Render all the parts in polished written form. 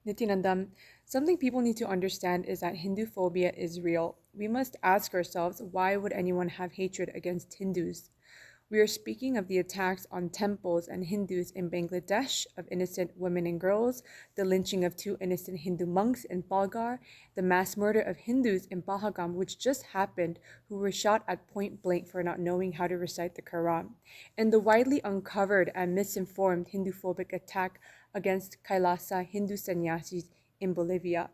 Nithyananda, something people need to understand is that Hinduphobia is real. We must ask ourselves, why would anyone have hatred against Hindus? We are speaking of the attacks on temples and Hindus in Bangladesh, of innocent women and girls, the lynching of two innocent Hindu monks in Pahalgam, the mass murder of Hindus in Pahalgam, which just happened, who were shot at point blank for not knowing how to recite the Quran, and the widely uncovered and misinformed Hinduphobic attack against Kailasa Hindu sannyasis in Bolivia.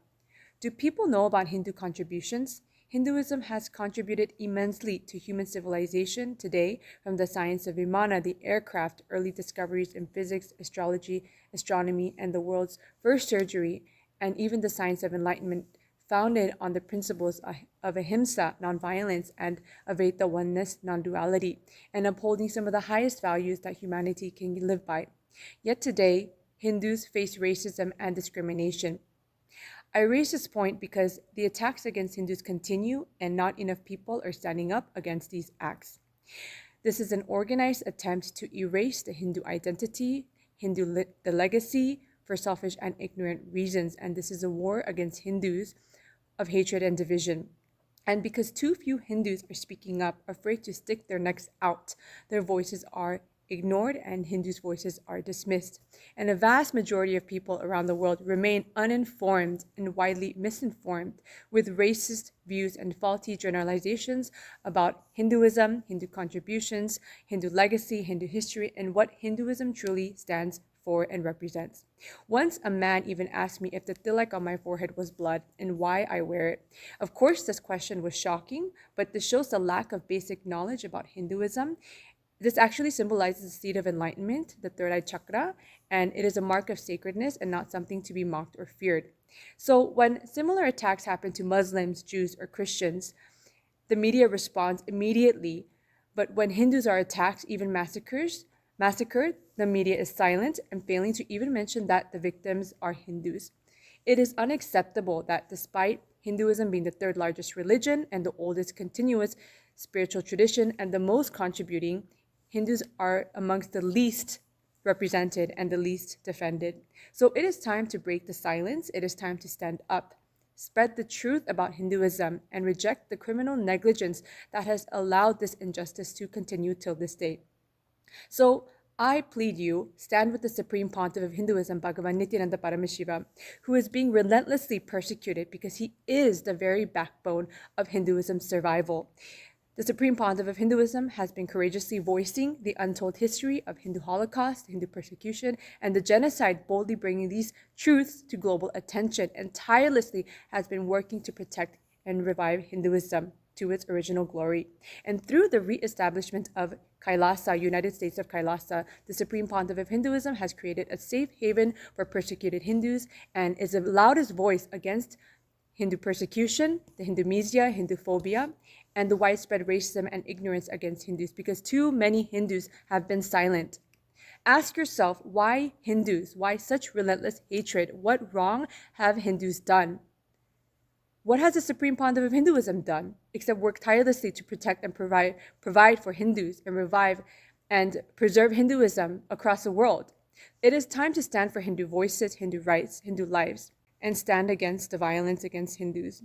Do people know about Hindu contributions? Hinduism has contributed immensely to human civilization today, from the science of Vimana, the aircraft, early discoveries in physics, astrology, astronomy, and the world's first surgery, and even the science of enlightenment, founded on the principles of ahimsa, nonviolence, and Advaita oneness, non-duality, and upholding some of the highest values that humanity can live by. Yet today, Hindus face racism and discrimination. I raise this point because the attacks against Hindus continue and not enough people are standing up against these acts. This is an organized attempt to erase the Hindu identity, the legacy, for selfish and ignorant reasons, and this is a war against Hindus of hatred and division. And because too few Hindus are speaking up, afraid to stick their necks out, their voices are ignored and Hindus' voices are dismissed. And a vast majority of people around the world remain uninformed and widely misinformed, with racist views and faulty generalizations about Hinduism, Hindu contributions, Hindu legacy, Hindu history, and what Hinduism truly stands for and represents. Once a man even asked me if the tilak on my forehead was blood and why I wear it. Of course, this question was shocking, but this shows the lack of basic knowledge about Hinduism. This actually symbolizes the seed of enlightenment, the third eye chakra, and it is a mark of sacredness and not something to be mocked or feared. So when similar attacks happen to Muslims, Jews, or Christians, the media responds immediately. But when Hindus are attacked, even massacred, the media is silent and failing to even mention that the victims are Hindus. It is unacceptable that despite Hinduism being the third largest religion and the oldest continuous spiritual tradition and the most contributing, Hindus are amongst the least represented and the least defended. So it is time to break the silence. It is time to stand up, spread the truth about Hinduism, and reject the criminal negligence that has allowed this injustice to continue till this day. So I plead you, stand with the Supreme Pontiff of Hinduism, Bhagavan Nithyananda Paramashivam, who is being relentlessly persecuted because he is the very backbone of Hinduism's survival. The Supreme Pontiff of Hinduism has been courageously voicing the untold history of Hindu Holocaust, Hindu persecution, and the genocide, boldly bringing these truths to global attention, and tirelessly has been working to protect and revive Hinduism to its original glory. And through the re-establishment of Kailasa, United States of Kailasa, the Supreme Pontiff of Hinduism has created a safe haven for persecuted Hindus and is the loudest voice against Hindu persecution, the Hindumesia, Hinduphobia, and the widespread racism and ignorance against Hindus, because too many Hindus have been silent. Ask yourself, why Hindus? Why such relentless hatred? What wrong have Hindus done? What has the Supreme Pontiff of Hinduism done except work tirelessly to protect and provide for Hindus and revive and preserve Hinduism across the world? It is time to stand for Hindu voices, Hindu rights, Hindu lives, and stand against the violence against Hindus.